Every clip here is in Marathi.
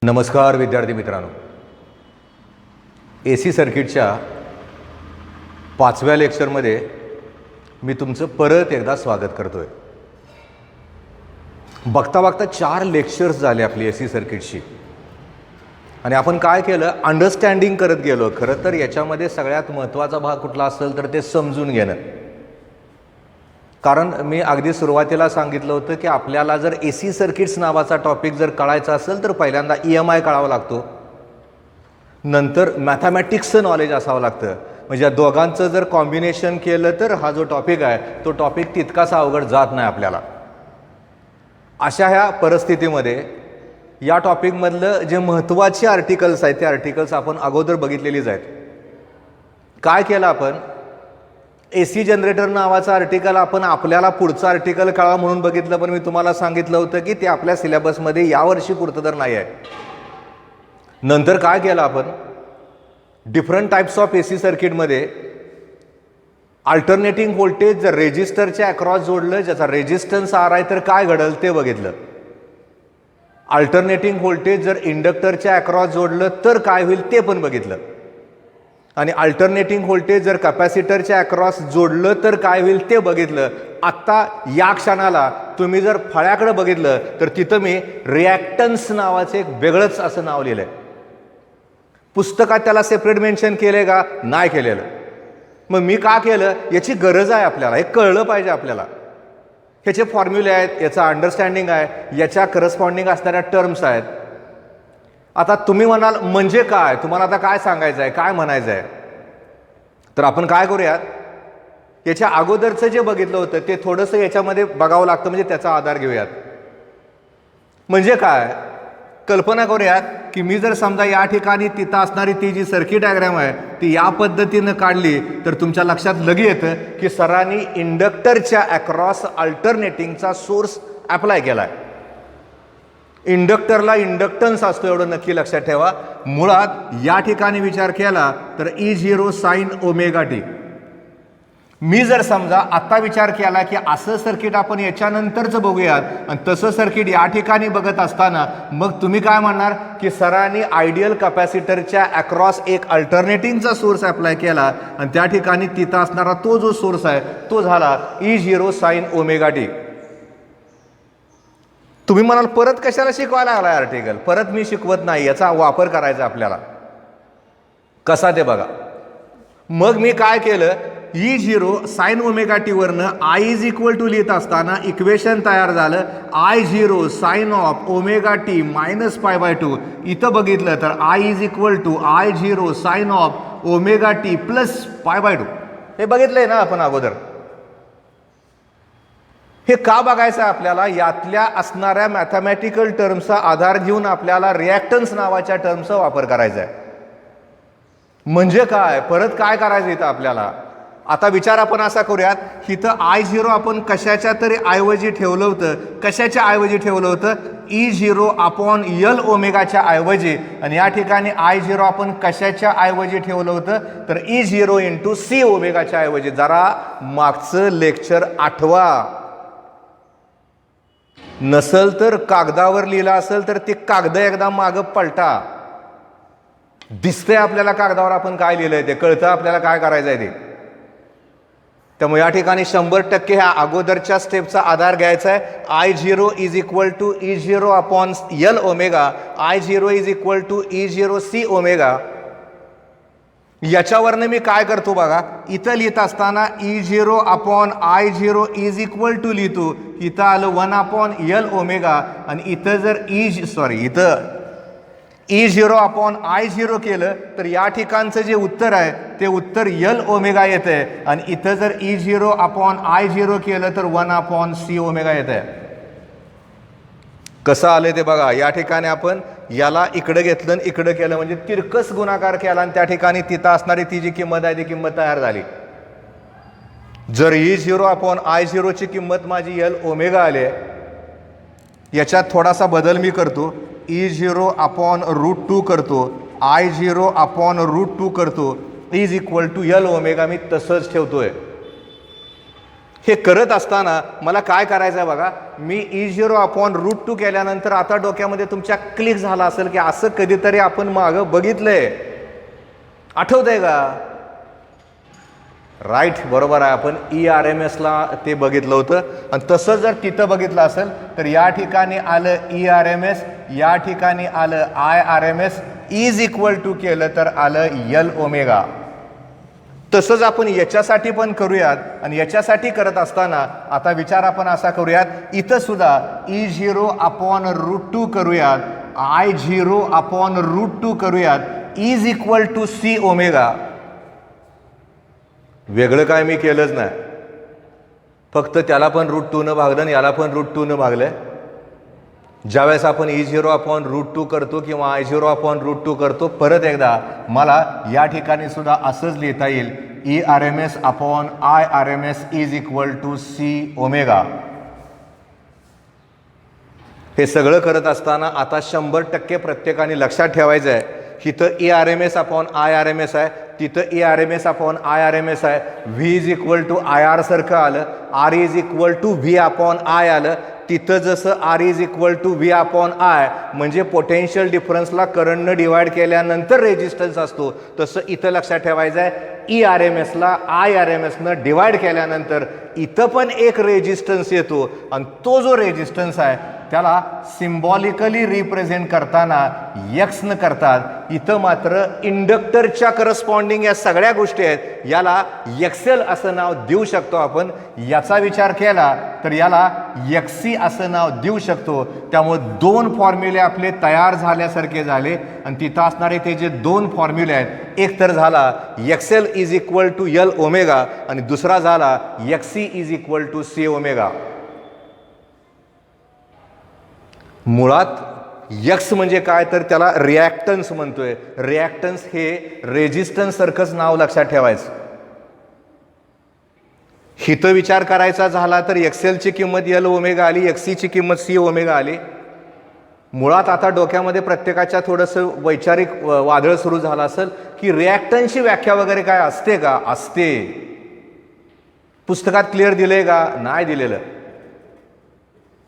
नमस्कार विद्यार्थी मित्रांनो, AC सर्किटच्या 5व्या लेक्चरमध्ये मी तुमचं परत एकदा स्वागत करतोय. बघता बघता 4 लेक्चर्स झाले आपली AC सर्किटची आणि आपण काय केलं, अंडरस्टँडिंग करत गेलो. खरं तर याच्यामध्ये सगळ्यात महत्त्वाचा भाग कुठला असेल तर ते समजून घेणं. कारण मी अगदी सुरुवातीला सांगितलं होतं की आपल्याला जर AC सर्किट्स नावाचा टॉपिक जर कळायचा असेल तर पहिल्यांदा EMI कळावा लागतो, नंतर मॅथमॅटिक्सचं नॉलेज असावं लागतं. म्हणजे या दोघांचं जर कॉम्बिनेशन केलं तर हा जो टॉपिक आहे तो टॉपिक तितकासा अवघड जात नाही आपल्याला. अशा ह्या परिस्थितीमध्ये या टॉपिकमधलं जे महत्त्वाचे आर्टिकल्स आहेत ते आर्टिकल्स आपण अगोदर बघितलेलीच आहेत. काय केलं आपण, AC जनरेटर नावाचा आर्टिकल आपण आपल्याला पुढचं आर्टिकल कळा म्हणून बघितलं, पण मी तुम्हाला सांगितलं होतं की ते आपल्या सिलेबसमध्ये यावर्षी पुरतं तर नाही आहे. नंतर काय केलं आपण, डिफरंट टाइप्स ऑफ AC सर्किटमध्ये अल्टरनेटिंग व्होल्टेज जर रेजिस्टरच्या अक्रॉस जोडलं, ज्याचा रेजिस्टन्स R आहे तर काय घडलं ते बघितलं. अल्टरनेटिंग व्होल्टेज जर इंडक्टरच्या अक्रॉस जोडलं तर काय होईल ते पण बघितलं. आणि अल्टरनेटिंग व्होल्टेज जर कॅपॅसिटरच्या अक्रॉस जोडलं तर काय होईल ते बघितलं. आत्ता या क्षणाला तुम्ही जर फळ्याकडे बघितलं तर तिथं मी रिॲक्टन्स नावाचं एक वेगळंच असं नाव लिहिलंय. पुस्तकात त्याला सेपरेट मेन्शन केलंय का? नाही केलेलं. मग मी का केलं, याची गरज आहे आपल्याला, हे कळलं पाहिजे आपल्याला. ह्याचे फॉर्म्युले आहेत, याचं अंडरस्टँडिंग आहे, याच्या करस्पॉन्डिंग असणाऱ्या टर्म्स आहेत. आता तुम्ही म्हणाल म्हणजे काय, तुम्हाला आता काय सांगायचं आहे, काय म्हणायचं आहे, तर आपण काय करूयात, याच्या अगोदरचं जे बघितलं होतं ते थोडंसं याच्यामध्ये बघावं लागतं, म्हणजे त्याचा आधार घेऊयात. म्हणजे काय, कल्पना करूयात की मी जर समजा या ठिकाणी तिथं असणारी ती जी सर्किट डायग्राम आहे ती या पद्धतीनं काढली तर तुमच्या लक्षात लगे येतं की सरांनी इंडक्टरच्या अक्रॉस अल्टरनेटिंगचा सोर्स अप्लाय केला आहे. इंडक्टरला इंडक्टन्स असतो एवढं नक्की लक्षात ठेवा. मुळात या ठिकाणी विचार केला तर E0 साइन ओमेगा टी. मी जर समजा आता विचार केला की असं सर्किट आपण याच्यानंतरच बघूयात आणि तसं सर्किट या ठिकाणी बघत असताना मग तुम्ही काय म्हणणार की सरांनी आयडियल कॅपॅसिटरच्या अक्रॉस एक अल्टरनेटिंगचा सोर्स अप्लाय केला आणि त्या ठिकाणी तिथं असणारा तो जो सोर्स आहे तो झाला E0 साइन ओमेगा टी. तुम्ही म्हणाल परत कशाला शिकवायला लागलाय आर्टिकल? परत मी शिकवत नाही, याचा वापर करायचा आपल्याला. कसा ते बघा. मग मी काय केलं, E0 साइन ओमेगा टी वरनं I इज इक्वल टू लिहित असताना इक्वेशन तयार झालं I0 sine of omega T minus π/2. इथं बघितलं तर I is equal to I0 sine of omega T plus π/2. हे बघितलंय ना आपण अगोदर. हे का बघायचं आहे आपल्याला, यातल्या असणाऱ्या मॅथमॅटिकल टर्म्सचा आधार घेऊन आपल्याला रिॲक्टन्स नावाच्या टर्मचा वापर करायचा आहे. म्हणजे काय, परत काय करायचं इथं आपल्याला. आता विचार आपण असा करूयात, इथं I0 आपण कशाच्या तरी ऐवजी ठेवलं होतं. कशाच्या ऐवजी ठेवलं होतं? E0 अपॉन L ओमेगाच्या ऐवजी. आणि या ठिकाणी I0 आपण कशाच्या ऐवजी ठेवलं होतं तर E0 इंटू C ओमेगाच्या ऐवजी. जरा मागचं लेक्चर आठवा. नसल तर कागदावर लिहिलं असेल तर ते कागद एकदा मागं पलटा. दिसतंय आपल्याला कागदावर आपण काय लिहिलंय, ते कळतं आपल्याला काय करायचं आहे ते. त्यामुळे या ठिकाणी 100% ह्या अगोदरच्या स्टेपचा आधार घ्यायचा आहे. I0 is equal to E0 upon L omega. I0 is equal to E0 C omega. याच्यावरनं मी काय करतो बघा, इथं लिहित असताना E0 upon I0 is equal to लिहितो. इथं आलं 1 अपॉन L ओमेगा आणि इथं जर इथं E0 अपॉन I0 केलं तर या ठिकाणचं जे उत्तर आहे ते उत्तर L ओमेगा येतंय आणि इथं जर E0 अपॉन I0 केलं तर 1 अपॉन C ओमेगा येतंय. कसं आलंय ते बघा. या ठिकाणी आपण याला इकडे घेतलं आणि इकडे केलं म्हणजे तिरकस गुणाकार केला आणि त्या ठिकाणी तिथं असणारी ती जी किंमत आहे ती किंमत तयार झाली. जर E0 अपॉन I0 ची किंमत माझी L ओमेगा आली, याच्यात थोडासा बदल मी करतो. E0 अपॉन √2 करतो, I0 अपॉन √2 करतो, is equal to L omega मी तसंच ठेवतोय. हे करत असताना मला काय करायचं आहे बघा, मी E0/√2 केल्यानंतर आता डोक्यामध्ये तुमच्या क्लिक झाला असेल की असं कधीतरी आपण मागं बघितलंय, आठवतंय का? राईट, बरोबर आहे. आपण ERMSला ते बघितलं होतं. आणि तसं जर तिथं बघितलं असेल तर या ठिकाणी आलं ERMS, या ठिकाणी आलं IRMS, इज इक्वल टू केलं तर आलं L ω. तसंच आपण याच्यासाठी पण करूयात. आणि याच्यासाठी करत असताना आता विचार आपण असा करूयात, इथं सुद्धा E0/√2 करूयात, I0/√2 करूयात, इज इक्वल टू Cω. वेगळं काय मी केलंच नाही, फक्त त्याला पण √2 न भागलं आणि याला पण √2 न भागलं. ज्यावेळेस आपण E0/√2 करतो किंवा I0/√2 करतो, परत एकदा मला या ठिकाणी सुद्धा असंच लिहिता येईल, ERMS/IRMS is equal to Cω. हे सगळं करत असताना आता 100% प्रत्येकाने लक्षात ठेवायचं आहे, इथं ERMS/IRMS आहे, तिथं ERMS/IRMS आहे. V is equal to IR सारखं आलं, R is equal to V/I आलं. तिथं जसं R is equal to V/I म्हणजे पोटेन्शियल डिफरन्सला करंटनं डिवाइड केल्यानंतर रेजिस्टन्स असतो, तसं इथं लक्षात ठेवायचं आहे, ERMSला IRMSनं डिवाइड केल्यानंतर इथं पण एक रेजिस्टन्स येतो. आणि तो जो रेजिस्टन्स आहे त्याला सिम्बॉलिकली रिप्रेझेंट करताना X न करतात. इथं मात्र इंडक्टरच्या करस्पॉन्डिंग या सगळ्या गोष्टी आहेत, याला XL असं नाव देऊ शकतो आपण. याचा विचार केला तर याला XC असं नाव देऊ शकतो. त्यामुळे दोन फॉर्म्युले आपले तयार झाल्यासारखे झाले. आणि तिथं असणारे ते जे दोन फॉर्म्युले आहेत, एक तर झाला XL is equal to L ω आणि दुसरा झाला XC is equal to Cω. मुळात X म्हणजे काय तर त्याला रिॲक्टन्स म्हणतोय. रिॲक्टन्स हे रेजिस्टन्स सारखंच नाव लक्षात ठेवायचं. हिथं विचार करायचा झाला तर XL ची किंमत L आली, XC ची किंमत Cω आली. मुळात आता डोक्यामध्ये प्रत्येकाच्या थोडंसं वैचारिक वादळ सुरू झालं असेल की रिॲक्टन्सची व्याख्या वगैरे काय असते का? असते. पुस्तकात क्लिअर दिलंय का? नाही दिलेलं.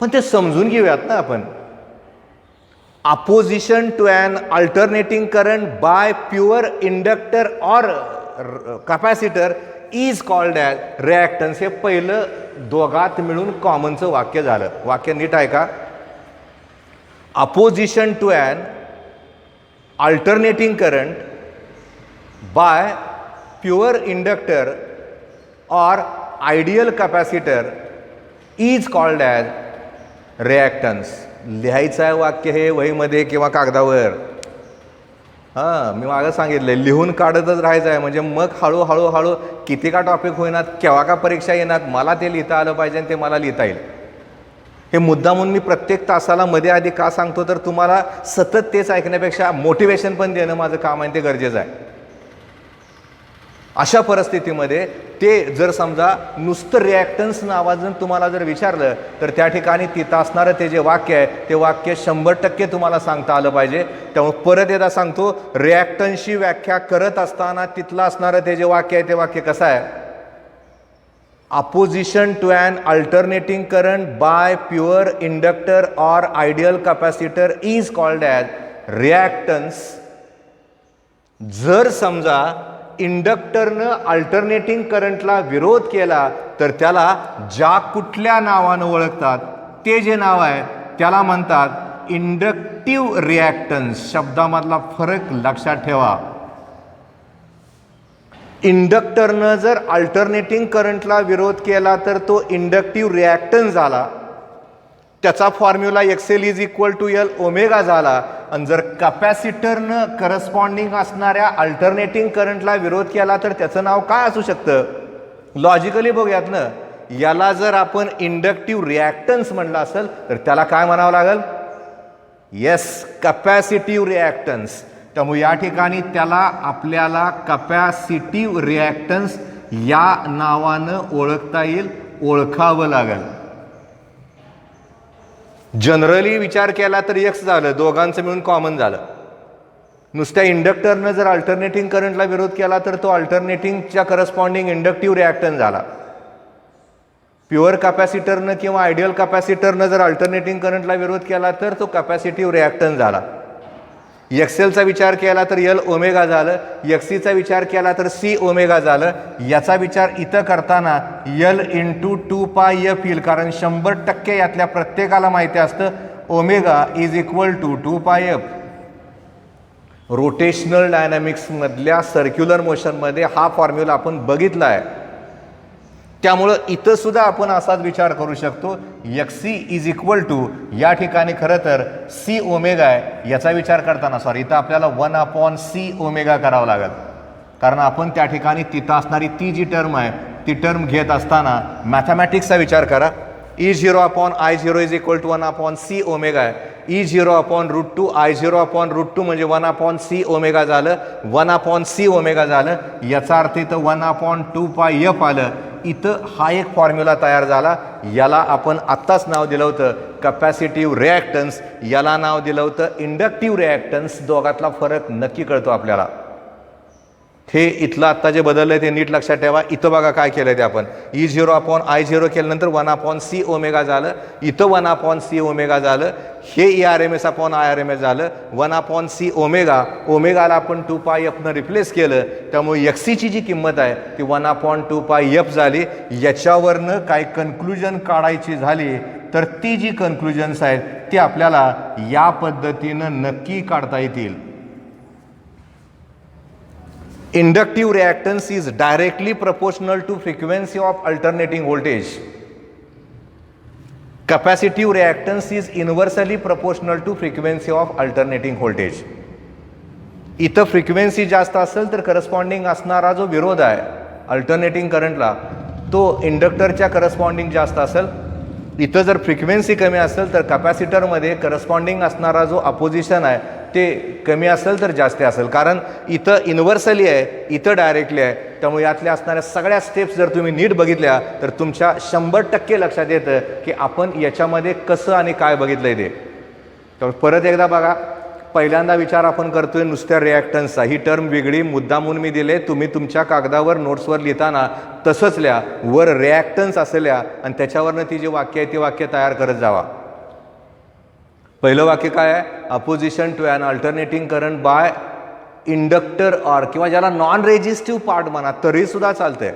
पण ते समजून घेऊयात ना आपण. Opposition to an alternating current by pure inductor or capacitor is called as reactance. हे पहिलं दोघात मिळून कॉमनचं वाक्य झालं. वाक्य नीट आहे का? Opposition to an alternating current by pure inductor or ideal capacitor is called as reactance. लिहायचं आहे वाक्य हे वहीमध्ये किंवा कागदावर. मी मागं सांगितलंय, लिहून काढतच राहायचं आहे. म्हणजे मग हळूहळू किती का टॉपिक होईनात, केव्हा का परीक्षा येणार, मला ते लिहिता आलं पाहिजे आणि ते मला लिहिता येईल. हे मुद्दामून मी प्रत्येक तासाला मध्ये आधी का सांगतो तर तुम्हाला सतत तेच ऐकण्यापेक्षा मोटिवेशन पण देणं माझं काम आहे, ते गरजेचं आहे. अशा परिस्थितीमध्ये ते जर समजा नुसतं रिॲक्टन्स नावाजून तुम्हाला जर विचारलं तर त्या ठिकाणी तिथं असणारं ते जे वाक्य आहे ते वाक्य 100% तुम्हाला सांगता आलं पाहिजे. त्यामुळे परत एकदा सांगतो, रिॲक्टन्सची व्याख्या करत असताना तिथलं असणारं ते जे वाक्य आहे ते वाक्य कसं आहे? Opposition to an alternating current by pure inductor or ideal capacitor is called as reactance. जर समजा इंडक्टरनं अल्टरनेटिंग करंटला विरोध केला तर त्याला ज्या कुठल्या नावानं ओळखतात ते जे नाव आहे त्याला म्हणतात इंडक्टिव्ह रिॲक्टन्स. शब्दामधला फरक लक्षात ठेवा. इंडक्टरनं जर अल्टरनेटिंग करंटला विरोध केला तर तो इंडक्टिव्ह रिॲक्टन्स झाला. त्याचा formula XL is equal to L झाला. आणि जर कॅपॅसिटरनं करस्पॉन्डिंग असणाऱ्या अल्टरनेटिंग करंटला विरोध केला तर त्याचं नाव काय असू शकतं? लॉजिकली बघूयात ना. याला जर आपण इंडक्टिव्ह रिॲक्टन्स म्हणलं असेल तर त्याला काय म्हणावं लागेल? Yes, capacitive reactance. त्यामुळे या ठिकाणी त्याला आपल्याला कॅपॅसिटिव्ह रिॲक्टन्स या नावानं ओळखता येईल, ओळखावं लागेल. जनरली विचार केला तर X झालं, दोघांचं मिळून कॉमन झालं. नुसत्या इंडक्टरनं जर अल्टरनेटिंग करंटला विरोध केला तर तो अल्टरनेटिंगच्या करस्पॉन्डिंग इंडक्टिव्ह रिॲक्टन्स झाला. प्युअर कॅपॅसिटरनं किंवा आयडियल कॅपॅसिटरनं जर अल्टरनेटिंग करंटला विरोध केला तर तो कॅपॅसिटिव्ह रिॲक्टन्स झाला. एक्सेलचा विचार केला तर यल ओमेगा झालं, एक्सीचा विचार केला तर सी ओमेगा झालं. याचा विचार इथं करताना यल इंटू 2πf येईल, कारण 100% यातल्या प्रत्येकाला माहिती असतं omega is equal to 2πf. Rotational डायनॅमिक्समधल्या सर्क्युलर मोशनमध्ये हा फॉर्म्युला आपण बघितला आहे. त्यामुळं इथं सुद्धा आपण असाच विचार करू शकतो, एक्सी इज इक्वल टू या ठिकाणी खरं तर सी ओमेगा आहे. याचा विचार करताना इथं आपल्याला 1/c ओमेगा करावं लागेल, कारण आपण त्या ठिकाणी तिथं असणारी ती जी टर्म आहे ती टर्म घेत असताना मॅथमॅटिक्सचा विचार करा. E0/I0 is equal to 1/c omega आहे. E0/√2 I0/√2 म्हणजे 1/c ओमेगा झालं, 1/c ओमेगा झालं. याचा अर्थ इथं 1/2πf आलं. इथं हा एक फॉर्म्युला तयार झाला. याला आपण आत्ताच नाव दिलं होतं कॅपॅसिटिव्ह रिॲक्टन्स, याला नाव दिलं होतं इंडक्टिव्ह रिॲक्टन्स. दोघातला फरक नक्की कळतो आपल्याला. हे इथलं आत्ता जे बदललं ते नीट लक्षात ठेवा. इथं बघा काय केलं ते आपण E0/I0 केल्यानंतर 1/c ओमेगा झालं, इथं 1/c ओमेगा झालं, हे ERMS/IRMS झालं. 1/c ओमेगा, ओमेगाला आपण 2πfनं रिप्लेस केलं, त्यामुळे एक्सीची जी किंमत आहे ती 1/2πf झाली. याच्यावरनं काय कन्क्लुजन काढायची झाली तर ती जी कन्क्लुजन्स आहेत ती आपल्याला या पद्धतीनं नक्की काढता येतील. Inductive reactance is directly proportional to frequency of alternating voltage. Capacitive reactance is inversely proportional to frequency of alternating voltage. इथं फ्रिक्वेन्सी जास्त असेल तर करस्पॉन्डिंग असणारा जो विरोध आहे अल्टरनेटिंग करंटला तो इंडक्टरच्या करस्पॉन्डिंग जास्त असेल. इथं जर फ्रिक्वेन्सी कमी असेल तर कॅपॅसिटरमध्ये करस्पॉन्डिंग असणारा जो अपोजिशन आहे ते कमी असेल तर जास्त असेल, कारण इथं इन्व्हर्सली आहे, इथं डायरेक्टली आहे. त्यामुळे यातल्या असणाऱ्या सगळ्या स्टेप्स जर तुम्ही नीट बघितल्या तर तुमच्या 100% लक्षात येतं की आपण याच्यामध्ये कसं आणि काय बघितलं आहे ते. तर परत एकदा बघा, पहिल्यांदा विचार आपण करतोय नुसत्या रिॲक्टन्सचा. ही टर्म वेगळी मुद्दामून मी दिले, तुम्ही तुमच्या कागदावर नोट्सवर लिहिताना तसंच लिहा, वर रिॲक्टन्स असल्या आणि त्याच्यावरनं ती जी वाक्य आहे ती वाक्य तयार करत जावा. पहिलं वाक्य काय आहे? Opposition to an alternating current by inductor or, किंवा ज्याला नॉन रेजिस्टिव्ह पार्ट म्हणा तरी सुद्धा चालतंय.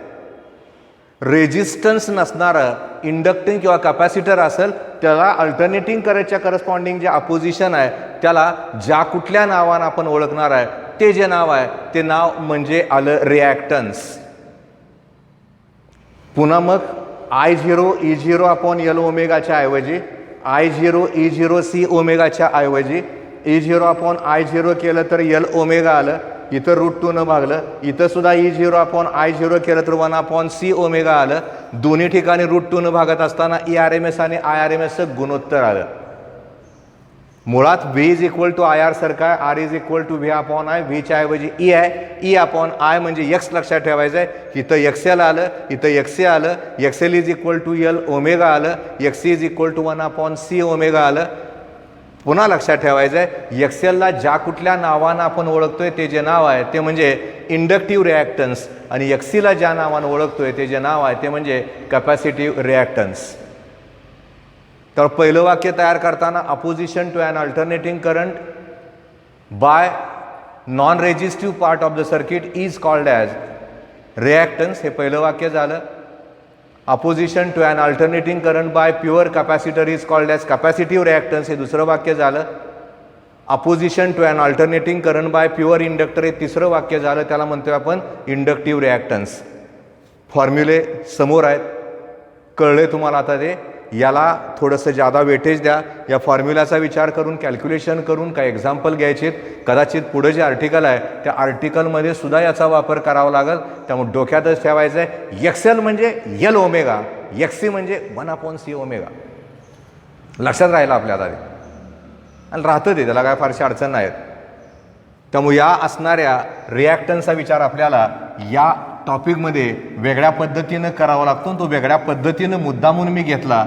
रेजिस्टन्स नसणारं इंडक्टिंग किंवा कॅपॅसिटर असेल त्याला अल्टरनेटिंग करंटच्या करस्पॉन्डिंग जे अपोजिशन आहे त्याला ज्या कुठल्या नावानं आपण ओळखणार आहे ते जे नाव आहे ते नाव म्हणजे आलं रिॲक्टन्स. पुन्हा मग I0 E0/L ओमेगाच्या ऐवजी I0 E0C ओमेगाच्या ऐवजी E0/I0 केलं तर L ओमेगा आलं, इथं √2 न भागलं. इथं सुद्धा E0/I0 केलं तर 1/c ओमेगा आलं. दोन्ही ठिकाणी √2 न भागत असताना ERMS आणि IRMS गुणोत्तर आलं. मुळात V is equal to IR सारखा आहे, R is equal to V/I. व्हीच्या ऐवजी E आहे, E/I म्हणजे X लक्षात ठेवायचं आहे. इथं XL आलं, इथं XC आलं, XL is equal to L omega आलं, XC is equal to 1/c omega आलं. पुन्हा लक्षात ठेवायचं आहे एक्सेलला ज्या कुठल्या नावानं आपण ओळखतोय ते जे नाव आहे ते म्हणजे इंडक्टिव्ह रिॲक्टन्स, आणि एक्सीला ज्या नावानं ओळखतोय ते जे नाव आहे ते म्हणजे कॅपॅसिटिव्ह रिॲक्टन्स. तर पहिलं वाक्य तयार करताना opposition to an alternating current by non resistive part of the circuit is called as reactance, हे पहिलं वाक्य झालं. Opposition to an alternating current by pure capacitor is called as capacitive reactance, हे दुसरं वाक्य झालं. Opposition to an alternating current by pure inductor हे तिसरं वाक्य झालं, त्याला म्हणतोय आपण इंडक्टिव्ह रिॲक्टन्स. फॉर्म्युले समोर आहेत, कळले तुम्हाला आता ते. याला थोडंसं जादा वेटेज द्या, या फॉर्म्युलाचा विचार करून कॅल्क्युलेशन करून काही एक्झाम्पल घ्यायचेत. कदाचित पुढे जे आर्टिकल आहे त्या आर्टिकलमध्ये सुद्धा याचा वापर करावा लागेल. त्यामुळे डोक्यातच ठेवायचं आहे एक्सेल म्हणजे L ओमेगा, XC म्हणजे 1/c ओमेगा. लक्षात राहिलं आपल्याला ते, आणि राहतं ते, त्याला काय फारशी अडचण नाहीत. त्यामुळे या असणाऱ्या रिॲक्टन्सचा विचार आपल्याला या टॉपिकमध्ये वेगळ्या पद्धतीनं करावा लागतो. तो वेगळ्या पद्धतीनं मुद्दामून मी घेतला.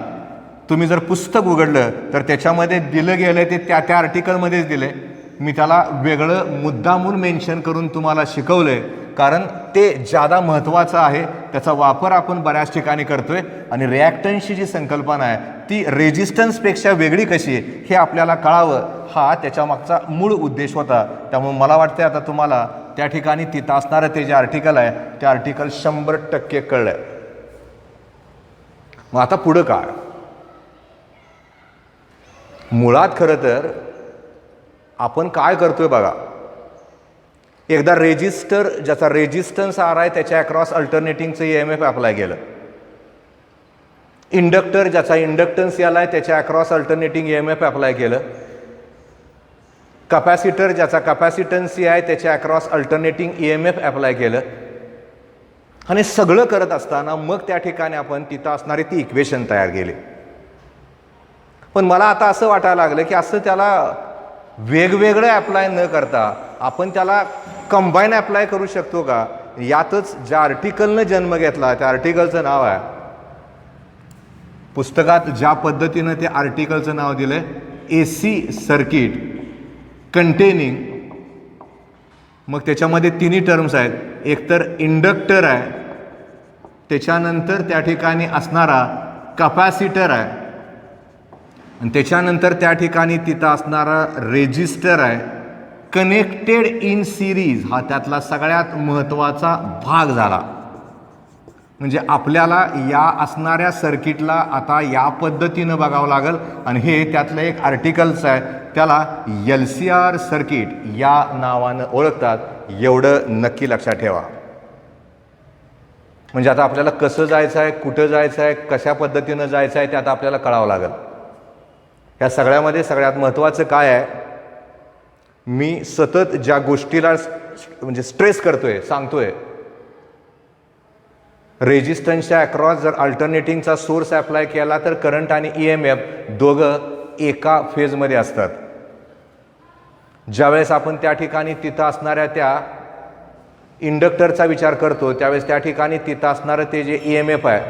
तुम्ही जर पुस्तक उघडलं तर त्याच्यामध्ये दिलं गेलं ते त्या त्या आर्टिकलमध्येच दिले. मी त्याला वेगळं मुद्दामून मेन्शन करून तुम्हाला शिकवलंय. कारण ते ज्यादा महत्त्वाचं आहे, त्याचा वापर आपण बऱ्याच ठिकाणी करतोय आणि रिॲक्टन्सची जी संकल्पना आहे ती रेजिस्टन्सपेक्षा वेगळी कशी आहे हे आपल्याला कळावं, हा त्याच्यामागचा मूळ उद्देश होता. त्यामुळे मला वाटतं आता तुम्हाला त्या ठिकाणी तिथं असणारं ते जे आर्टिकल आहे ते आर्टिकल 100% कळलं आहे. मग आता पुढं काय? मुळात खरं तर आपण काय करतोय बघा, एकदा रेजिस्टर ज्याचा रेजिस्टन्स आर आहे त्याच्या अक्रॉस अल्टरनेटिंगचं EMF अप्लाय केलं. इंडक्टर ज्याचा इंडक्टन्स याला आहे त्याच्या अक्रॉस अल्टरनेटिंग EMF अप्लाय केलं. कपॅसिटर ज्याचा कपॅसिटन्स आहे त्याच्या अक्रॉस अल्टरनेटिंग EMF अप्लाय केलं. आणि सगळं करत असताना मग त्या ठिकाणी आपण तिथं असणारी ती इक्वेशन तयार केली. पण मला आता असं वाटायला लागलं की असं त्याला वेगवेगळं अप्लाय न करता आपण त्याला कंबाईन अप्लाय करू शकतो का? यातच ज्या आर्टिकलनं जन्म घेतला त्या आर्टिकलचं नाव आहे, पुस्तकात ज्या पद्धतीनं ते आर्टिकलचं नाव दिलंय, AC सर्किट कंटेनिंग. मग त्याच्यामध्ये तिन्ही टर्म्स आहेत. एकतर इंडक्टर आहे, त्याच्यानंतर त्या ठिकाणी असणारा कपॅसिटर आहे आणि त्याच्यानंतर त्या ठिकाणी तिथं असणारा रेजिस्टर आहे. कनेक्टेड इन सिरीज हा त्यातला सगळ्यात महत्त्वाचा भाग झाला. म्हणजे आपल्याला या असणाऱ्या सर्किटला आता या पद्धतीनं बघावं लागेल आणि हे त्यातलं एक आर्टिकल्स आहे, त्याला LCR सर्किट या नावानं ओळखतात. एवढं नक्की लक्षात ठेवा. म्हणजे आता आपल्याला कसं जायचं आहे, कुठं जायचं आहे, कशा पद्धतीनं जायचं आहे ते आता आपल्याला कळावं लागेल. या सगळ्यामध्ये सगळ्यात महत्त्वाचं काय आहे, मी सतत ज्या गोष्टीला म्हणजे स्ट्रेस करतोय, सांगतोय, रेजिस्टन्सच्या अक्रॉस जर अल्टरनेटिंगचा सोर्स अप्लाय केला तर करंट आणि EMF दोघं एका फेजमध्ये असतात. ज्यावेळेस आपण त्या ठिकाणी तिथं असणाऱ्या त्या इंडक्टरचा विचार करतो त्यावेळेस त्या ठिकाणी तिथं असणारं ते जे EMF आहे,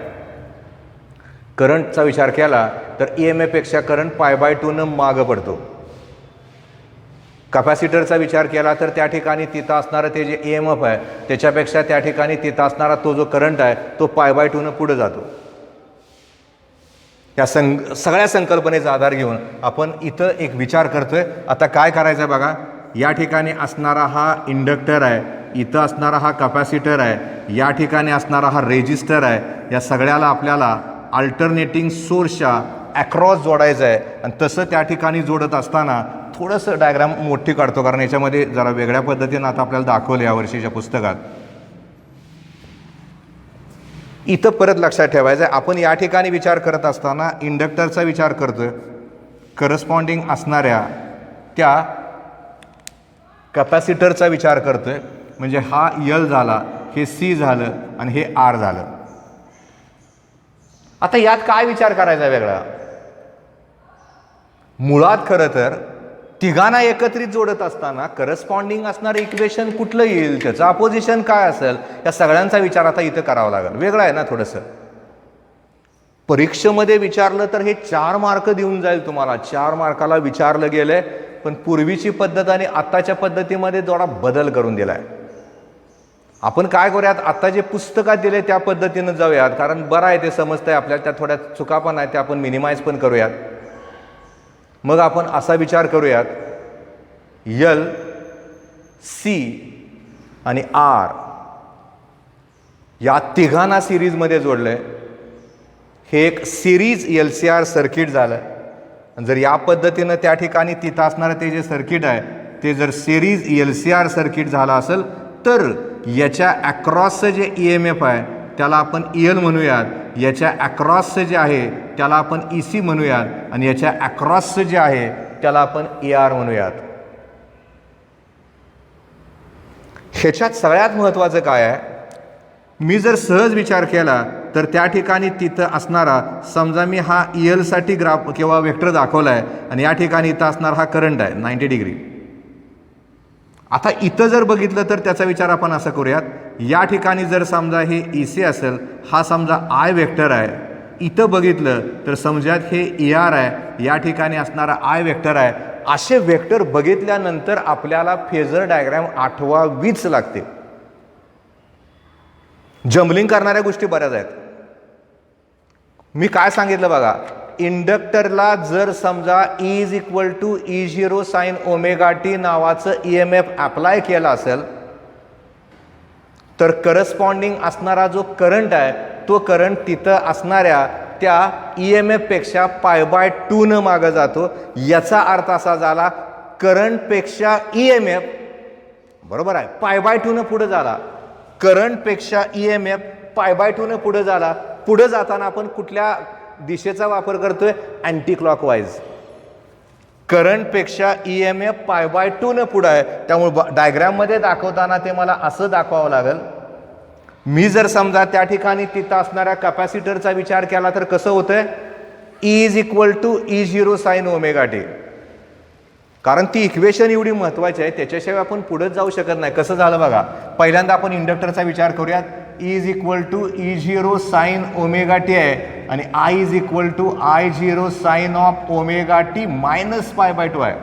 करंटचा विचार केला तर EMF पेक्षा करंट π/2 न मागं पडतो. कपॅसिटरचा विचार केला तर त्या ठिकाणी तिथं असणारं ते जे EMF आहे त्याच्यापेक्षा त्या ठिकाणी तिथं असणारा तो जो करंट आहे तो π/2 न पुढे जातो. या सगळ्या संकल्पनेचा आधार घेऊन आपण इथं एक विचार करतोय. आता काय करायचं आहे बघा, या ठिकाणी असणारा हा इंडक्टर आहे, इथं असणारा हा कपॅसिटर आहे, या ठिकाणी असणारा हा रेजिस्टर आहे. या सगळ्याला आपल्याला अल्टरनेटिंग सोर्सच्या अक्रॉस जोडायचं आहे. आणि तसं त्या ठिकाणी जोडत असताना थोडंसं डायग्राम मोठी काढतो, कारण याच्यामध्ये जरा वेगळ्या पद्धतीनं आता आपल्याला दाखवलं या वर्षीच्या पुस्तकात. इथं परत लक्षात ठेवायचं आहे, आपण या ठिकाणी विचार करत असताना इंडक्टरचा विचार करतोय, करस्पॉन्डिंग असणाऱ्या त्या कपॅसिटरचा विचार करतोय. म्हणजे हा L झाला, हे C झालं आणि हे R झालं. आता यात काय विचार करायचा वेगळा? मुळात खरं तर तिघांना एकत्रित जोडत असताना करस्पॉन्डिंग असणारं इक्वेशन कुठलं येईल, त्याचं अपोजिशन काय असेल, या सगळ्यांचा विचार आता इथं करावा लागेल. वेगळं आहे ना थोडंसं. परीक्षेमध्ये विचारलं तर हे 4 मार्क देऊन जाईल तुम्हाला. 4 मार्काला विचारलं गेलंय, पण पूर्वीची पद्धत आणि आत्ताच्या पद्धतीमध्ये थोडा बदल करून दिलाय. आपण काय करूयात, आत्ता जे पुस्तकात दिले त्या पद्धतीनं जाऊयात, कारण बरं आहे ते समजतंय आपल्याला. त्या थोड्या चुका पण आहेत त्या आपण मिनिमाइज पण करूयात. मग आपण असा विचार करूयात, L, C आणि R या तिघांना सिरीजमध्ये जोडलंय. हे एक सिरीज LCR सर्किट झालं. जर या पद्धतीनं त्या ठिकाणी तिथं असणारं ते जे सर्किट आहे ते जर सिरीज LCR सर्किट झालं असेल तर याच्या अक्रॉसचं जे EMF आहे त्याला आपण EL म्हणूयात, याच्या अक्रॉसचं जे आहे त्याला आपण EC म्हणूयात आणि याच्या अक्रॉसचं जे आहे त्याला आपण ER म्हणूयात. ह्याच्यात सगळ्यात महत्त्वाचं काय आहे, मी जर सहज विचार केला तर त्या ठिकाणी तिथं असणारा, समजा मी हा EL साठी ग्राफ किंवा वेक्टर दाखवला आहे आणि या ठिकाणी इथं असणारा हा करंट आहे 90 डिग्री. आता इथं जर बघितलं तर त्याचा विचार आपण असं करूयात, या ठिकाणी जर समजा हे EC असेल, हा समजा I वेक्टर आहे. इथं बघितलं तर समजात हे ER आहे, या ठिकाणी असणारा I वेक्टर आहे. असे वेक्टर बघितल्यानंतर आपल्याला फेजर डायग्राम आठवावीच लागते. जम्बलिंग करणाऱ्या गोष्टी बऱ्याच आहेत. मी काय सांगितलं बघा, इंडक्टरला जर समजा E=E0 sin ωt नावाचं EMF अप्लाय केला असेल तर करस्पॉन्डिंग असणारा जो करंट आहे तो करंट तिथं असणाऱ्या त्या EMF पेक्षा π/2 न मागं जातो. याचा अर्थ असा झाला करंटपेक्षा EMF बरोबर आहे π/2 न पुढे झाला. करंटपेक्षा EMF π/2 न पुढे झाला. पुढे जाताना आपण कुठल्या दिशेचा वापर करतोय? Anti clockwise. करंटपेक्षा EMF π/2 न पुढे आहे. त्यामुळे डायग्राममध्ये दाखवताना ते मला असं दाखवावं लागेल. मी जर समजा त्या ठिकाणी तिथं असणाऱ्या कॅपॅसिटरचा विचार केला तर कसं होतंय? E=E0 sin ωt. कारण ती इक्वेशन एवढी महत्वाची आहे, त्याच्याशिवाय आपण पुढे जाऊ शकत नाही. कसं झालं बघा, पहिल्यांदा आपण इंडक्टरचा विचार करूयात. E=E0 sin ωt आहे आणि I=I0 sin of ωt - π/2 आहे.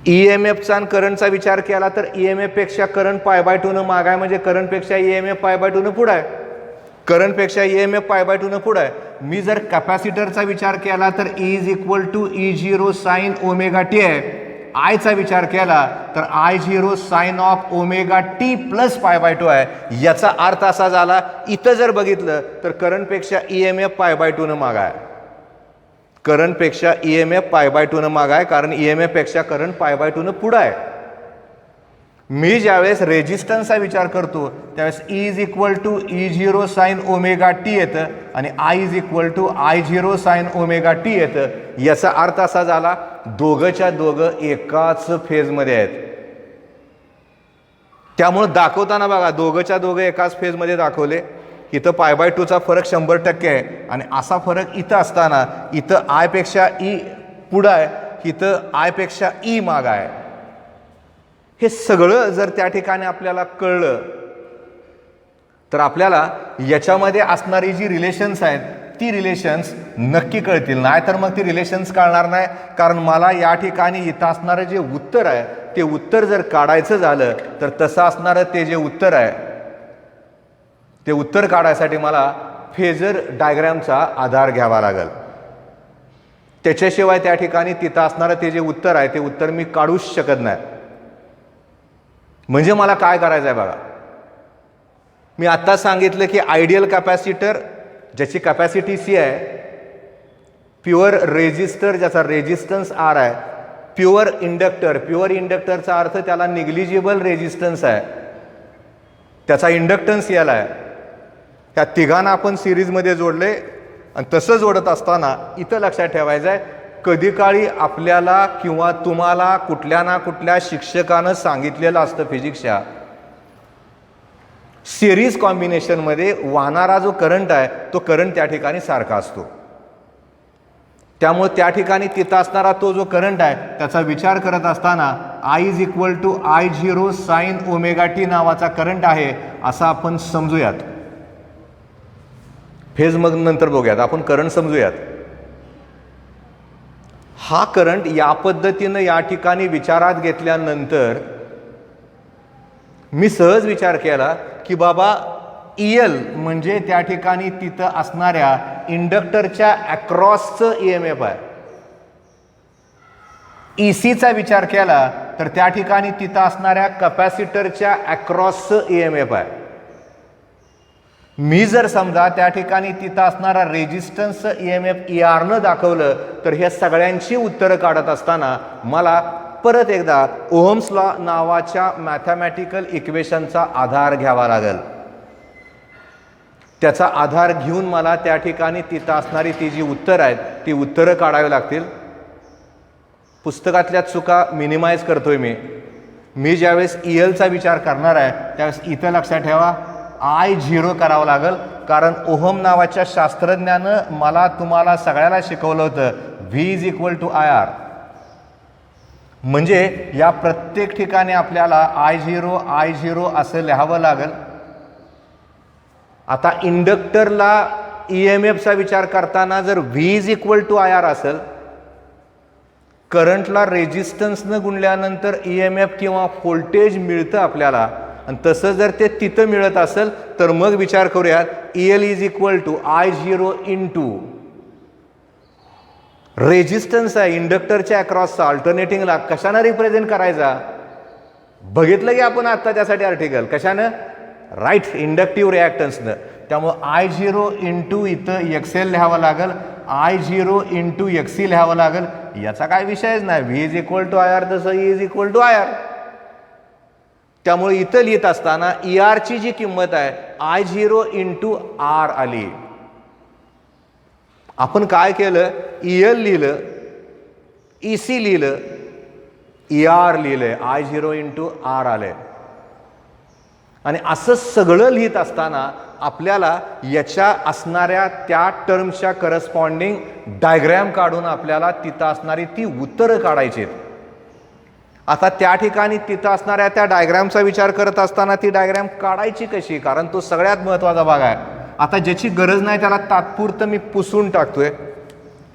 EMFचा आणि करंटचा विचार केला तर EMF पेक्षा करंट π/2 न माग आहे, म्हणजे करंट पेक्षा EMF π/2 न पुढे आहे. करंट पेक्षा EMF π/2 न पुढे आहे. मी जर कॅपॅसिटरचा विचार केला तर E=E0 sin ωt आहे. I चा विचार केला तर I0 sin of ωt plus π/2 आहे. याचा अर्थ असा झाला, इथं जर बघितलं तर करंटपेक्षा EMF π/2 न माग आहे. करंटपेक्षा EMF π/2 न माग आहे, कारण EMF पेक्षा करंट π/2 न पुढे आहे. मी ज्यावेळेस रेजिस्टन्सचा विचार करतो त्यावेळेस E=E0 sin ωt येतं आणि I=I0 sin ωt येतं. याचा अर्थ असा झाला दोघंच्या दोघं एकाच फेजमध्ये आहेत. त्यामुळे दाखवताना बघा दोघंच्या दोघं एकाच फेजमध्ये दाखवले. इथं π/2चा फरक 100% आहे आणि असा फरक इथं असताना इथं I पेक्षा E पुढं आहे, इथं I पेक्षा E माग आहे. हे सगळं जर त्या ठिकाणी आपल्याला कळलं तर आपल्याला याच्यामध्ये असणारी जी रिलेशन्स आहेत ती रिलेशन्स नक्की कळतील. नाही तर मग ती रिलेशन्स कळणार नाही. कारण मला या ठिकाणी इथं असणारं जे उत्तर आहे ते उत्तर जर काढायचं झालं तर तसं असणारं ते जे उत्तर आहे ते उत्तर काढायसाठी मला फेजर डायग्रामचा आधार घ्यावा लागेल. त्याच्याशिवाय त्या ठिकाणी तिथं असणारं ते जे उत्तर आहे ते उत्तर मी काढूच शकत नाही. म्हणजे मला काय करायचं आहे बघा, मी आत्ता सांगितलं की आयडियल कॅपॅसिटर ज्याची कॅपॅसिटी C आहे, प्युअर रेजिस्टर ज्याचा रेजिस्टन्स R आहे, प्युअर इंडक्टरचा अर्थ त्याला निग्लिजिबल रेजिस्टन्स आहे, त्याचा इंडक्टन्स L आहे. त्या तिघांना आपण सिरीजमध्ये जोडले आणि तसं जोडत असताना इथं लक्षात ठेवायचं आहे, कधी काळी आपल्याला किंवा तुम्हाला कुठल्या ना कुठल्या शिक्षकानं सांगितलेलं असतं फिजिक्सच्या, सिरीज कॉम्बिनेशनमध्ये वाहणारा जो करंट आहे तो करंट त्या ठिकाणी सारखा असतो. त्यामुळे त्या ठिकाणी तिथं असणारा तो जो करंट आहे त्याचा विचार करत असताना I=I0 sin ωt नावाचा करंट आहे असं आपण समजूयात. फेज मग नंतर बघूयात, आपण करंट समजूयात. हा करंट या पद्धतीनं या ठिकाणी विचारात घेतल्यानंतर मी सहज विचार केला की बाबा EL म्हणजे त्या ठिकाणी तिथं असणाऱ्या इंडक्टरच्या अक्रॉसचं EMF आहे. ECचा विचार केला तर त्या ठिकाणी तिथं असणाऱ्या कॅपॅसिटरच्या अक्रॉसचं EMF आहे. मी जर समजा त्या ठिकाणी तिथं असणारा रेजिस्टन्सचं EMF ER न दाखवलं तर ह्या सगळ्यांची उत्तरं काढत असताना मला परत एकदा ओहम्स लॉ नावाच्या मॅथमॅटिकल इक्वेशनचा आधार घ्यावा लागेल. त्याचा आधार घेऊन मला त्या ठिकाणी तिथं असणारी ती जी उत्तरं आहेत ती उत्तरं काढावी लागतील. पुस्तकातल्या चुका मिनिमाइज करतोय मी ज्यावेळेस ELचा विचार करणार आहे त्यावेळेस इथं लक्षात ठेवा I0 करावं लागेल, कारण ओहम नावाच्या शास्त्रज्ञानं मला तुम्हाला सगळ्याला शिकवलं होतं V=IR. म्हणजे या प्रत्येक ठिकाणी आपल्याला I0 असं लिहावं लागेल. आता इंडक्टरला EMFचा विचार करताना जर V=IR असेल, करंटला रेजिस्टन्सनं गुणल्यानंतर EMF किंवा व्होल्टेज मिळतं आपल्याला, आणि तसं जर ते तिथं मिळत असेल तर मग विचार करूयात EL is equal to I0 into resistance आहे इंडक्टरच्या अक्रॉसचा अल्टरनेटिंगला कशानं रिप्रेझेंट करायचा बघितलं की आपण आता त्यासाठी आर्टिकल कशानं राईट इंडक्टिव्ह रिॲक्टन्सनं. त्यामुळं I0 इंटू इथं XL लिहावं लागेल I0 इंटू XC लिहावं लागेल. याचा काय विषयच नाही. V is equal to IR तसं E is equal to IR. त्यामुळे इथं लिहित असताना ER ची जी किंमत आहे I0 इंटू R आली. आपण काय केलं EL लिहिलं EC लिहिलं ER लिहिलंय I0 इंटू R आलंय. आणि असं सगळं लिहित असताना आपल्याला याच्या असणाऱ्या त्या टर्मच्या करस्पॉन्डिंग डायग्रॅम काढून आपल्याला तिथं असणारी ती उत्तरं काढायची आहेत. आता त्या ठिकाणी तिथं असणाऱ्या त्या डायग्रॅमचा विचार करत असताना ती डायग्रॅम काढायची कशी कारण तो सगळ्यात महत्त्वाचा भाग आहे. आता ज्याची गरज नाही त्याला तात्पुरतं मी पुसून टाकतोय.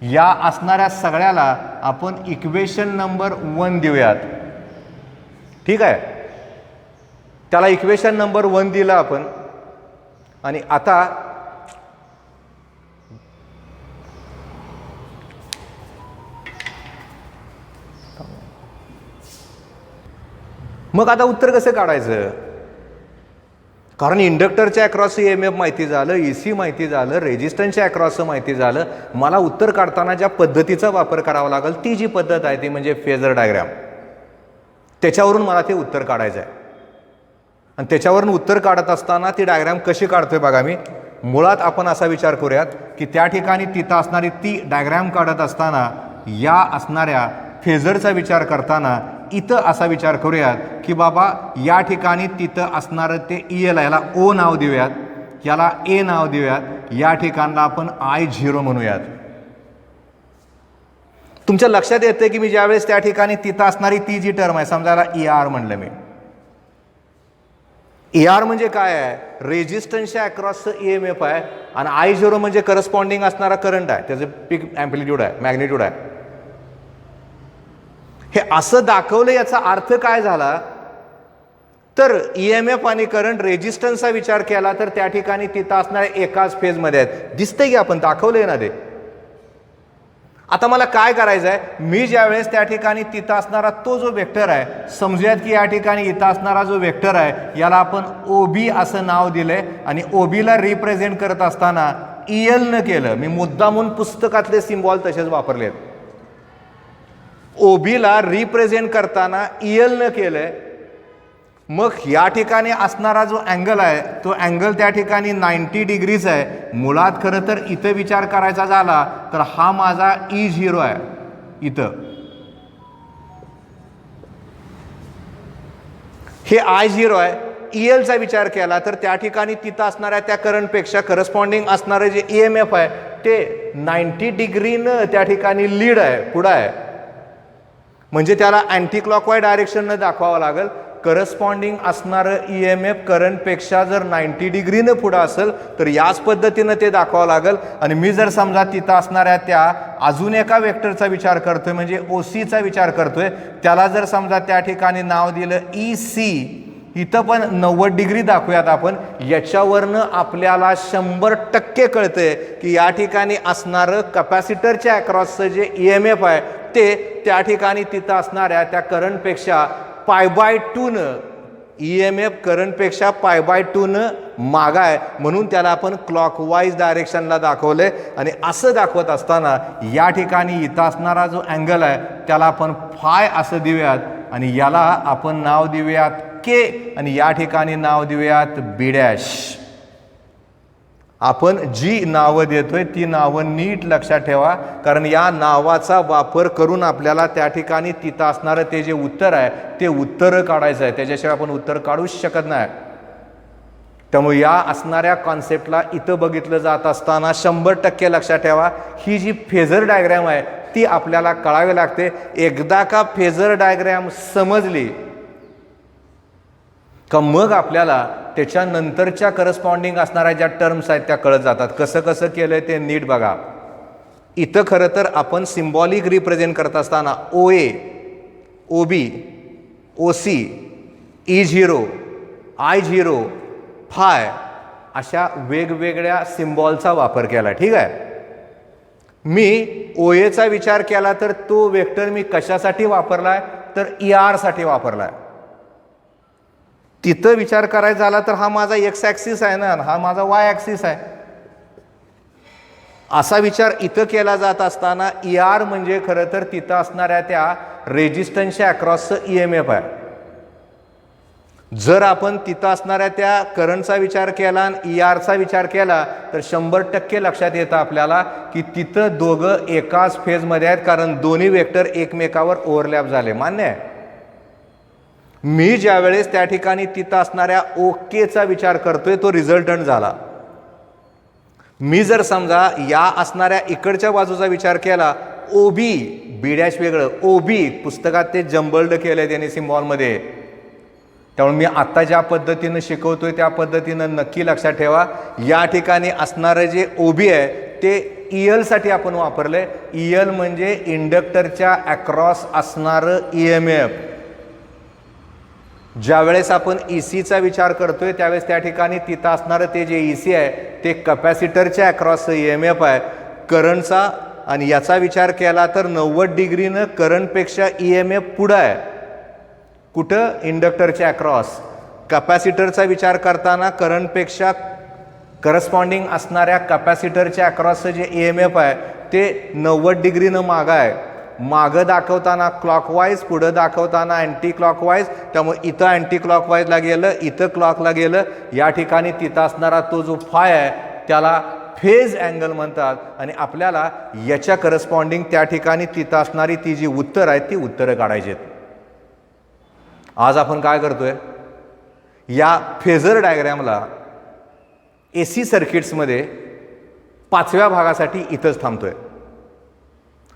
या असणाऱ्या सगळ्याला आपण इक्वेशन नंबर 1 देऊयात. ठीक आहे त्याला इक्वेशन नंबर 1 दिला आपण. आणि आता मग आता उत्तर कसं काढायचं कारण इंडक्टरच्या अक्रॉस EMF माहिती झालं EC माहिती झालं रेजिस्टन्सच्या अक्रॉसचं माहिती झालं. मला उत्तर काढताना ज्या पद्धतीचा वापर करावा लागेल ती जी पद्धत आहे ती म्हणजे फेजर डायग्राम. त्याच्यावरून मला ते उत्तर काढायचं आहे. आणि त्याच्यावरून उत्तर काढत असताना ती डायग्राम कशी काढतोय बघा मी. मुळात आपण असा विचार करूयात की त्या ठिकाणी तिथं असणारी ती डायग्राम काढत असताना या असणाऱ्या फेजरचा विचार करताना इथं असा विचार करूयात की बाबा या ठिकाणी तिथं असणारं ते EL याला O नाव देऊयात याला A नाव देऊयात या ठिकाणला आपण I0 म्हणूयात. तुमच्या लक्षात येते की मी ज्यावेळेस त्या ठिकाणी तिथं असणारी ती जी टर्म आहे समजायला ER म्हणलं मी. ER म्हणजे काय आहे रेजिस्टन्सच्या अक्रॉसचं EMF आहे आणि I0 म्हणजे करस्पॉन्डिंग असणारा करंट आहे त्याचं पीक ॲम्प्लिट्यूड आहे मॅग्निट्यूड आहे. हे असं दाखवलं याचा अर्थ काय झाला तर EMF आणि करंट रेजिस्टन्सचा विचार केला तर त्या ठिकाणी तिथं असणाऱ्या एकाच फेजमध्ये आहेत. दिसतंय की आपण दाखवलंय ना ते. आता मला काय करायचं आहे मी ज्यावेळेस त्या ठिकाणी तिथं असणारा तो जो वेक्टर आहे समजूयात की या ठिकाणी इथं असणारा जो वेक्टर आहे याला आपण OB असं नाव दिलंय आणि OBला रिप्रेझेंट करत असताना EL न केलं मी मुद्दामून पुस्तकातले सिम्बॉल तसेच वापरलेत. OBला रिप्रेझेंट करताना EL न केलंय. मग या ठिकाणी असणारा जो अँगल आहे तो अँगल त्या ठिकाणी 90 डिग्रीज आहे. मुळात खरं तर इथं विचार करायचा झाला तर हा माझा E0 आहे. इथं हे I0 आहे. ELचा विचार केला तर त्या ठिकाणी तिथं असणाऱ्या त्या करंटपेक्षा करस्पॉन्डिंग असणारं जे EMF आहे ते 90 डिग्रीनं त्या ठिकाणी लीड आहे पुढं आहे. म्हणजे त्याला अँटी क्लॉकवाईज डायरेक्शननं दाखवावं लागेल. करस्पॉन्डिंग असणारं EMF करंटपेक्षा जर 90 डिग्रीनं पुढं असेल तर याच पद्धतीनं ते दाखवावं लागेल. आणि मी जर समजा तिथं असणाऱ्या त्या अजून एका वेक्टरचा विचार करतोय म्हणजे OCचा विचार करतोय त्याला जर समजा त्या ठिकाणी नाव दिलं EC इथं पण 90 डिग्री दाखवूयात आपण. याच्यावरनं आपल्याला 100% कळतंय की या ठिकाणी असणारं कॅपॅसिटरच्या अक्रॉसचं जे EMF आहे ते त्या ठिकाणी तिथं असणाऱ्या त्या करंटपेक्षा π/2 EMF करंटपेक्षा π/2 मागा आहे म्हणून त्याला आपण क्लॉकवाईज डायरेक्शनला दाखवलंय. आणि असं दाखवत असताना या ठिकाणी इथं असणारा जो अँगल आहे त्याला आपण फाय असं देऊयात आणि याला आपण नाव देऊयात K आणि या ठिकाणी नाव देऊयात B'. आपण जी नावं देतोय ती नावं नीट लक्षात ठेवा कारण या नावाचा वापर करून आपल्याला त्या ठिकाणी तिथं असणारं ते जे उत्तर आहे ते उत्तर काढायचं आहे. त्याच्याशिवाय आपण उत्तर काढूच शकत नाही. त्यामुळे या असणाऱ्या कॉन्सेप्टला इथं बघितलं जात असताना 100% लक्षात ठेवा ही जी फेजर डायग्रॅम आहे ती आपल्याला कळावी लागते. एकदा का फेजर डायग्रॅम समजली का मग आपल्याला त्याच्यानंतरच्या करस्पॉन्डिंग असणाऱ्या ज्या टर्म्स आहेत त्या कळत जातात. कसं कसं केलंय ते नीट बघा. इथं खरं तर आपण सिम्बॉलिक रिप्रेझेंट करत असताना OA, OB, OC, E0, I0 five अशा वेगवेगळ्या सिम्बॉलचा वापर केला. ठीक आहे. मी OA विचार केला तर तो वेक्टर मी कशासाठी वापरलाय तर ER साठी वापरलाय. तिथं विचार करायचा झाला तर हा माझा एक्स ॲक्सिस आहे ना, हा माझा वाय ॲक्सिस आहे. असा विचार इथं केला जात असताना ER म्हणजे खरं तर तिथं असणाऱ्या त्या रेजिस्टन्सच्या अक्रॉसचं EMF आहे. जर आपण तिथं असणाऱ्या त्या करंटचा विचार केला आणि ERचा विचार केला तर 100% लक्षात येतं आपल्याला की तिथं दोघं एकाच फेजमध्ये आहेत, कारण दोन्ही वेक्टर एकमेकावर ओव्हरलॅप झाले. मान्य आहे. मी ज्या वेळेस त्या ठिकाणी तिथं असणाऱ्या ओकेचा विचार करतोय तो रिझल्टंट झाला. मी जर समजा या असणाऱ्या इकडच्या बाजूचा विचार केला OB, B डॅश वेगळं, OB पुस्तकात ते जंबल्ड केलंय त्यांनी सिम्बॉलमध्ये. त्यामुळे मी आत्ता ज्या पद्धतीनं शिकवतोय त्या पद्धतीनं नक्की लक्षात ठेवा. या ठिकाणी असणारं जे OB आहे ते EL साठी आपण वापरलंय. EL म्हणजे इंडक्टरच्या अक्रॉस असणारं EMF. ज्या वेळेस आपण ECचा विचार करतोय त्यावेळेस त्या ठिकाणी तिथं असणारं ते जे EC आहे ते कॅपॅसिटरच्या अक्रॉसचं EMF आहे करंटचा. आणि याचा विचार केला तर 90 डिग्रीनं करंटपेक्षा EMF पुढं आहे. कुठं? इंडक्टरच्या अक्रॉस. कॅपॅसिटरचा विचार करताना करंटपेक्षा करस्पॉन्डिंग असणाऱ्या कॅपॅसिटरच्या अक्रॉसचं जे EMF आहे ते 90 डिग्रीनं मागं आहे. मागं दाखवताना क्लॉकवाईज, पुढं दाखवताना अँटी क्लॉकवाईज. त्यामुळे इथं अँटी क्लॉकवाईजला गेलं, इथं क्लॉकला गेलं. या ठिकाणी तिथं असणारा तो जो फाय आहे त्याला फेज अँगल म्हणतात. आणि आपल्याला याच्या करस्पॉन्डिंग त्या ठिकाणी तिथं असणारी ती जी उत्तर आहेत ती उत्तरं काढायची आहेत. आज आपण काय करतोय, या फेजर डायग्रॅमला AC सर्किट्समध्ये 5व्या भागासाठी इथंच थांबतोय.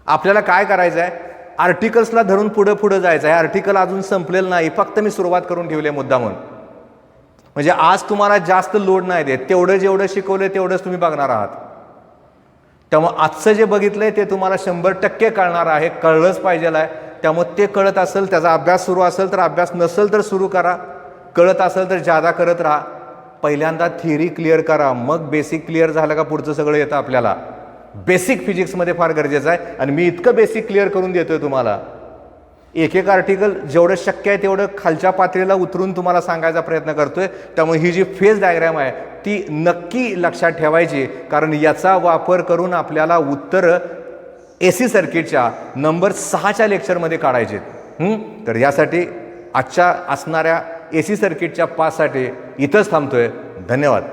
आपल्याला काय करायचं आहे, आर्टिकल्सला धरून पुढं जायचं आहे. आर्टिकल अजून संपलेलं नाही, फक्त मी सुरुवात करून ठेवली आहे मुद्दामून. म्हणजे आज तुम्हाला जास्त लोड नाही देत, तेवढं जेवढं शिकवलं तेवढंच तुम्ही बघणार आहात. त्यामुळे आजचं जे बघितलंय ते तुम्हाला 100% कळणार आहे, कळलंच पाहिजे आहे. त्यामुळे ते कळत असेल, त्याचा अभ्यास सुरू असेल तर अभ्यास, नसेल तर सुरू करा. कळत असेल तर जादा करत राहा. पहिल्यांदा थिअरी क्लिअर करा, मग बेसिक क्लिअर झालं का पुढचं सगळं येतं आपल्याला. बेसिक फिजिक्समध्ये फार गरजेचं आहे आणि मी इतकं बेसिक क्लिअर करून देतोय तुम्हाला. एक एक आर्टिकल जेवढं शक्य आहे तेवढं खालच्या पातळीला उतरून तुम्हाला सांगायचा प्रयत्न करतोय. त्यामुळे ही जी फेज डायग्रॅम आहे ती नक्की लक्षात ठेवायची, कारण याचा वापर करून आपल्याला उत्तरं AC सर्किटच्या नंबर 6च्या लेक्चरमध्ये काढायचे. तर यासाठी आजच्या असणाऱ्या AC सर्किटच्या 5साठी इथंच थांबतोय. धन्यवाद.